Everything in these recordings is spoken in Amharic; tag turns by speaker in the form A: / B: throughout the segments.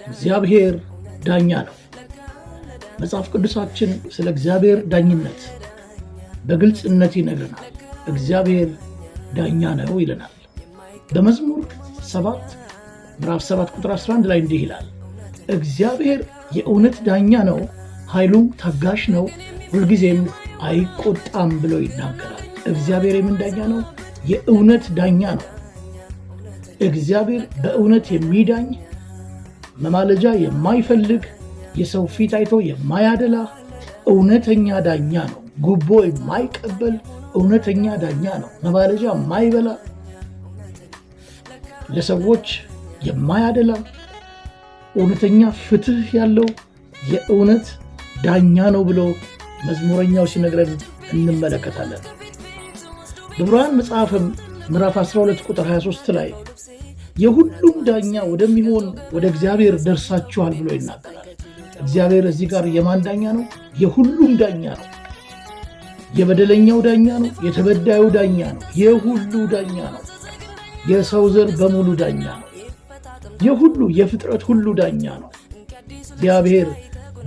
A: እግዚአብሔር ዳኛ ነው። መጽሐፍ ቅዱሳችን ስለ እግዚአብሔር ዳኝነት በግልጽነት ይነግረናል። እግዚአብሔር ዳኛ ነው ይለናል። በመዝሙር 7 ምዕራፍ 7 ቁጥር 11 ላይ እንዲህ ይላል፣ እግዚአብሔር የእውነት ዳኛ ነው፣ ኃይሉም ታጋሽ ነው፣ ሁልጊዜም አይቆጣም ብሎ ይናገራል። እግዚአብሔር የምን ዳኛ ነው? የእውነት ዳኛ ነው። እግዚአብሔር በእውነት የሚዳኝ፣ መማለጃ የማይፈልግ፣ የሰው ፊት አይቶ የማያደላ እውነተኛ ዳኛ ነው። ጉቦ የማይቀበል እውነተኛ ዳኛ ነው። መማለጃ የማይበላ፣ ለሰዎች የማያደላ፣ እውነተኛ ፍትህ ያለው የእውነት ዳኛ ነው ብሎ መዝሙረኛው ሲነግረን እንመለከታለን። በዕብራውያን መጽሐፍም ምዕራፍ 12 ቁጥር 23 ላይ የሁሉም ዳኛ ወደሚሆን ወደ እግዚአብሔር ደርሳችኋል ብሎ ይናገራል። እግዚአብሔር እዚህ ጋር የማን ዳኛ ነው? የሁሉም ዳኛ ነው። የበደለኛው ዳኛ ነው። የተበዳዩ ዳኛ ነው። የሁሉ ዳኛ ነው። የሰው ዘር በሙሉ ዳኛ ነው። የሁሉ የፍጥረት ሁሉ ዳኛ ነው። እግዚአብሔር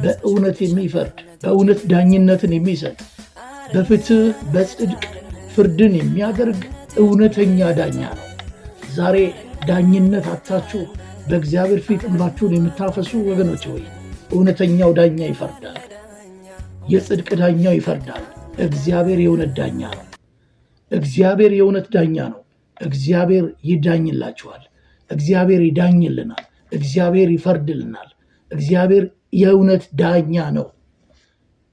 A: በእውነት የሚፈርድ፣ በእውነት ዳኝነትን የሚሰጥ፣ በፍትህ በጽድቅ ፍርድን የሚያደርግ እውነተኛ ዳኛ ነው። ዛሬ ዳኝነት አታችሁ በእግዚአብሔር ፊት እንባችሁን የምታፈሱ ወገኖች ሆይ እውነተኛው ዳኛ ይፈርዳል። የጽድቅ ዳኛው ይፈርዳል። እግዚአብሔር የእውነት ዳኛ ነው። እግዚአብሔር የእውነት ዳኛ ነው። እግዚአብሔር ይዳኝላችኋል። እግዚአብሔር ይዳኝልናል። እግዚአብሔር ይፈርድልናል። እግዚአብሔር የእውነት ዳኛ ነው።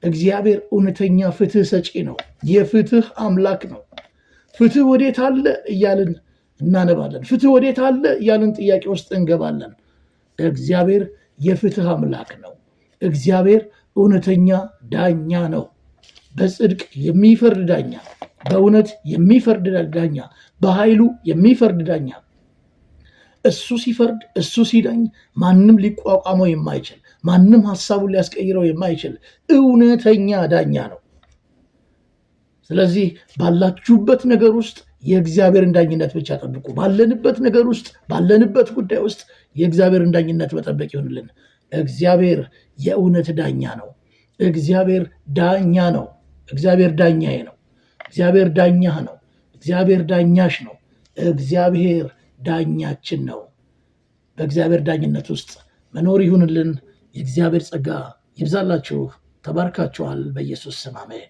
A: እግዚአብሔር እውነተኛ ፍትህ ሰጪ ነው። የፍትህ አምላክ ነው። ፍትህ ወዴት አለ እያልን እናነባለን። ፍትህ ወዴት አለ እያልን ጥያቄ ውስጥ እንገባለን። እግዚአብሔር የፍትህ አምላክ ነው። እግዚአብሔር እውነተኛ ዳኛ ነው። በጽድቅ የሚፈርድ ዳኛ፣ በእውነት የሚፈርድ ዳኛ፣ በኃይሉ የሚፈርድ ዳኛ። እሱ ሲፈርድ፣ እሱ ሲዳኝ ማንም ሊቋቋመው የማይችል፣ ማንም ሐሳቡን ሊያስቀይረው የማይችል እውነተኛ ዳኛ ነው። ስለዚህ ባላችሁበት ነገር ውስጥ የእግዚአብሔርን ዳኝነት ብቻ ጠብቁ። ባለንበት ነገር ውስጥ፣ ባለንበት ጉዳይ ውስጥ የእግዚአብሔርን ዳኝነት መጠበቅ ይሆንልን። እግዚአብሔር የእውነት ዳኛ ነው። እግዚአብሔር ዳኛ ነው። እግዚአብሔር ዳኛዬ ነው። እግዚአብሔር ዳኛህ ነው። እግዚአብሔር ዳኛሽ ነው። እግዚአብሔር ዳኛችን ነው። በእግዚአብሔር ዳኝነት ውስጥ መኖር ይሁንልን። የእግዚአብሔር ጸጋ ይብዛላችሁ። ተባርካችኋል። በኢየሱስ ስም አሜን።